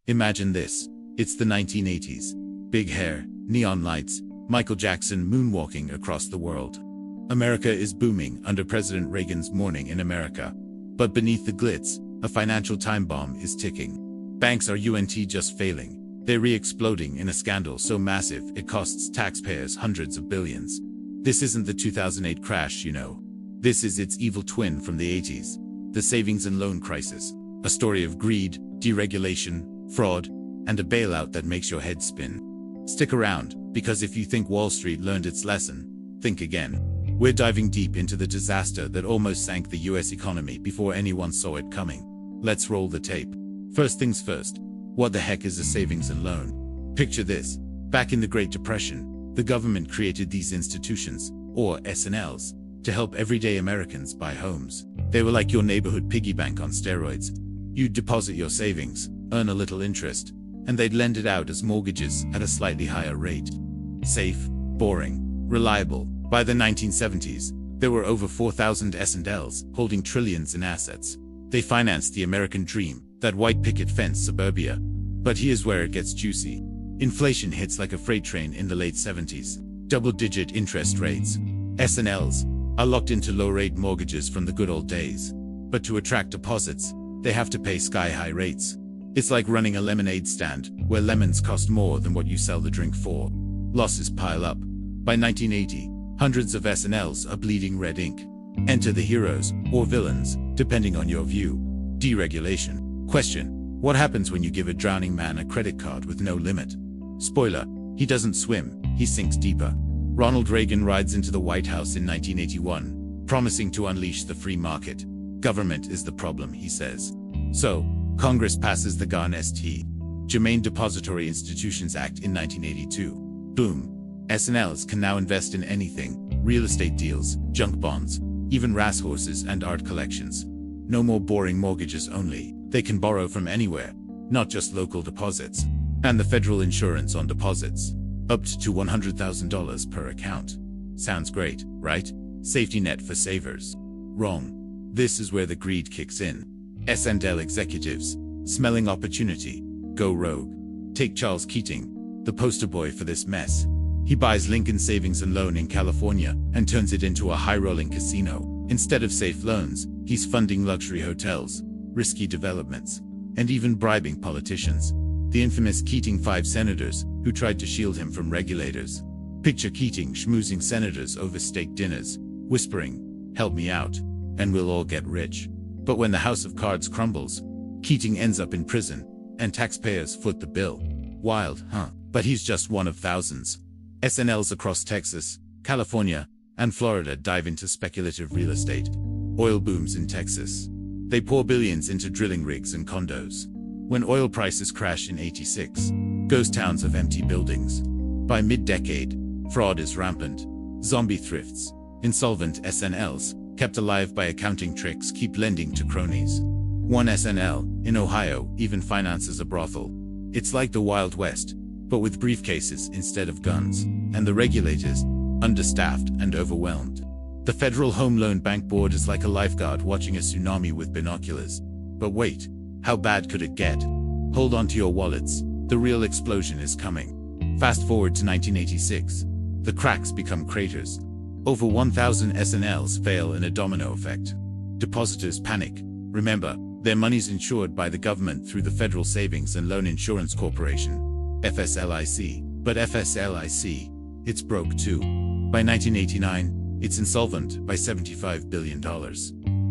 Imagine this. It's the 1980s. Big hair, neon lights, Michael Jackson moonwalking across the world. America is booming under President Reagan's Morning in America. But beneath the glitz, a financial time bomb is ticking. Banks are just failing. They're re-exploding in a scandal so massive it costs taxpayers hundreds of billions. This isn't the 2008 crash, you know. This is its evil twin from the 80s. The savings and loan crisis. A story of greed, deregulation, fraud, and a bailout that makes your head spin. Stick around, because if you think Wall Street learned its lesson, think again. We're diving deep into the disaster that almost sank the US economy before anyone saw it coming. Let's roll the tape. First things first, what the heck is a savings and loan? Picture this. Back in the Great Depression, the government created these institutions, or S&Ls, to help everyday Americans buy homes. They were like your neighborhood piggy bank on steroids. You'd deposit your savings, earn a little interest, and they'd lend it out as mortgages at a slightly higher rate. Safe, boring, reliable. By the 1970s, there were over 4,000 S&Ls holding trillions in assets. They financed the American dream, that white picket fence suburbia. But here's where it gets juicy. Inflation hits like a freight train in the late 70s. Double-digit interest rates. S&Ls are locked into low-rate mortgages from the good old days. But to attract deposits, they have to pay sky-high rates. It's like running a lemonade stand, where lemons cost more than what you sell the drink for. Losses pile up. By 1980, hundreds of S&Ls are bleeding red ink. Enter the heroes, or villains, depending on your view. Deregulation. Question: what happens when you give a drowning man a credit card with no limit? Spoiler: he doesn't swim, he sinks deeper. Ronald Reagan rides into the White House in 1981, promising to unleash the free market. Government is the problem, he says. So, Congress passes the GARN-ST, Germane Depository Institutions Act in 1982. Boom. S&Ls can now invest in anything: real estate deals, junk bonds, even racehorses and art collections. No more boring mortgages only. They can borrow from anywhere, not just local deposits. And the federal insurance on deposits, up to $100,000 per account. Sounds great, right? Safety net for savers. Wrong. This is where the greed kicks in. S&L executives, smelling opportunity, go rogue. Take Charles Keating, the poster boy for this mess. He buys Lincoln Savings and Loan in California and turns it into a high-rolling casino. Instead of safe loans, he's funding luxury hotels, risky developments, and even bribing politicians. The infamous Keating 5 senators, who tried to shield him from regulators. Picture Keating schmoozing senators over steak dinners, whispering, "Help me out, and we'll all get rich." But when the house of cards crumbles, Keating ends up in prison, and taxpayers foot the bill. Wild, huh? But he's just one of thousands. S&Ls across Texas, California, and Florida dive into speculative real estate. Oil booms in Texas. They pour billions into drilling rigs and condos. When oil prices crash in '86, ghost towns of empty buildings. By mid-decade, fraud is rampant. Zombie thrifts, insolvent S&Ls, kept alive by accounting tricks, keep lending to cronies. One S&L, in Ohio, even finances a brothel. It's like the Wild West, but with briefcases instead of guns, and the regulators, understaffed and overwhelmed. The Federal Home Loan Bank Board is like a lifeguard watching a tsunami with binoculars. But wait, how bad could it get? Hold on to your wallets, the real explosion is coming. Fast forward to 1986. The cracks become craters. Over 1,000 S&Ls fail in a domino effect. Depositors panic. Remember, their money's insured by the government through the Federal Savings and Loan Insurance Corporation, FSLIC. But FSLIC, it's broke too. By 1989, it's insolvent by $75 billion.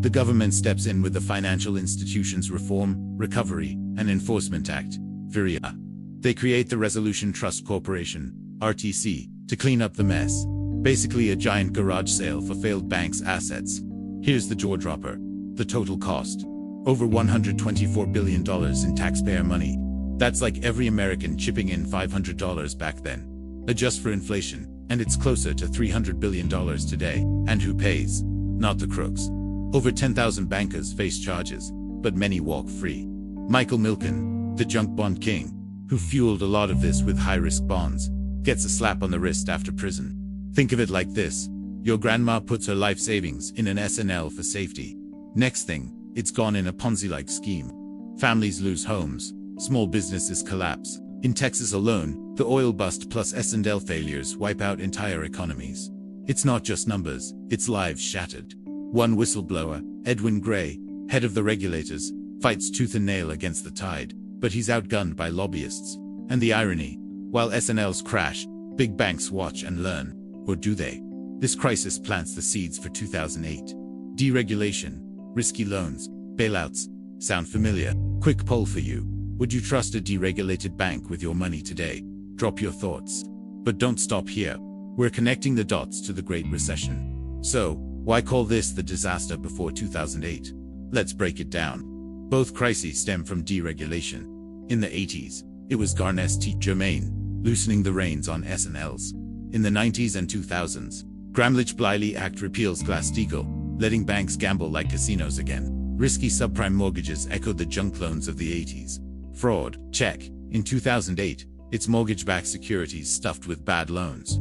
The government steps in with the Financial Institutions Reform, Recovery, and Enforcement Act, FIREA. They create the Resolution Trust Corporation, RTC, to clean up the mess. Basically a giant garage sale for failed banks' assets. Here's the jaw-dropper. The total cost: over $124 billion in taxpayer money. That's like every American chipping in $500 back then. Adjust for inflation, and it's closer to $300 billion today. And who pays? Not the crooks. Over 10,000 bankers face charges, but many walk free. Michael Milken, the junk bond king, who fueled a lot of this with high-risk bonds, gets a slap on the wrist after prison. Think of it like this. Your grandma puts her life savings in an S&L for safety. Next thing, it's gone in a Ponzi-like scheme. Families lose homes, Small businesses collapse. In Texas alone, the oil bust plus S&L failures wipe out entire economies. It's not just numbers, it's lives shattered. One whistleblower, Edwin Gray, head of the regulators, fights tooth and nail against the tide, but he's outgunned by lobbyists. And the irony, while S&Ls crash, big banks watch and learn. Or do they? This crisis plants the seeds for 2008. Deregulation, risky loans, bailouts. Sound familiar? Quick poll for you. Would you trust a deregulated bank with your money today? Drop your thoughts. But don't stop here. We're connecting the dots to the Great Recession. So, why call this the disaster before 2008? Let's break it down. Both crises stem from deregulation. In the 80s, it was Garnett T. Germain, loosening the reins on S&Ls. In the 90s and 2000s, Gramm-Leach-Bliley Act repeals Glass-Steagall, letting banks gamble like casinos again. Risky subprime mortgages echoed the junk loans of the 80s. Fraud, check. In 2008, it's mortgage-backed securities stuffed with bad loans.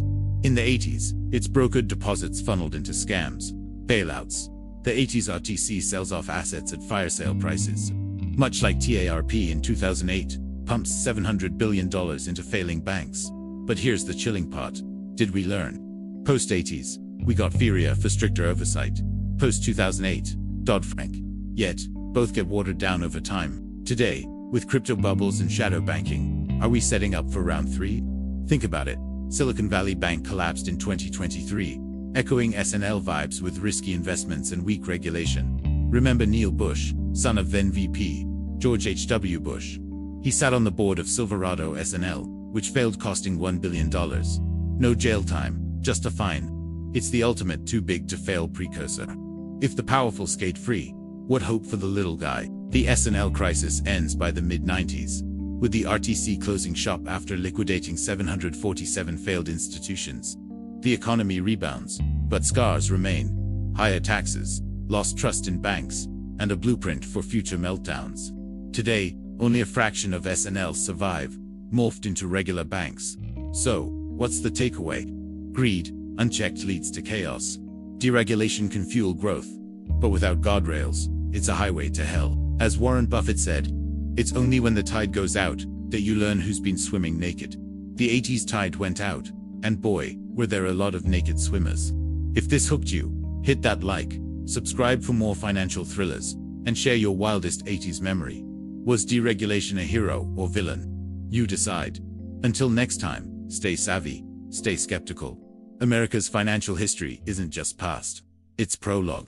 In the 80s, it's brokered deposits funneled into scams. Bailouts. The 80s RTC sells off assets at fire sale prices. Much like TARP in 2008, pumps $700 billion into failing banks. But here's the chilling part. Did we learn? Post-80s, we got FIRA for stricter oversight. Post-2008, Dodd-Frank. Yet, both get watered down over time. Today, with crypto bubbles and shadow banking, are we setting up for round 3? Think about it. Silicon Valley Bank collapsed in 2023, echoing S&L vibes with risky investments and weak regulation. Remember Neil Bush, son of then VP George H.W. Bush? He sat on the board of Silverado S&L, which failed, costing $1 billion. No jail time, just a fine. It's the ultimate too big to fail precursor. If the powerful skate free, what hope for the little guy? The S&L crisis ends by the mid-90s, with the RTC closing shop after liquidating 747 failed institutions. The economy rebounds, but scars remain. Higher taxes, lost trust in banks, and a blueprint for future meltdowns. Today, only a fraction of S&Ls survive, morphed into regular banks. So, what's the takeaway? Greed, unchecked, leads to chaos. Deregulation can fuel growth, but without guardrails, it's a highway to hell. As Warren Buffett said, it's only when the tide goes out that you learn who's been swimming naked. The 80s tide went out, and boy, were there a lot of naked swimmers. If this hooked you, hit that like, subscribe for more financial thrillers, and share your wildest 80s memory. Was deregulation a hero or villain? You decide. Until next time, stay savvy, stay skeptical. America's financial history isn't just past, it's prologue.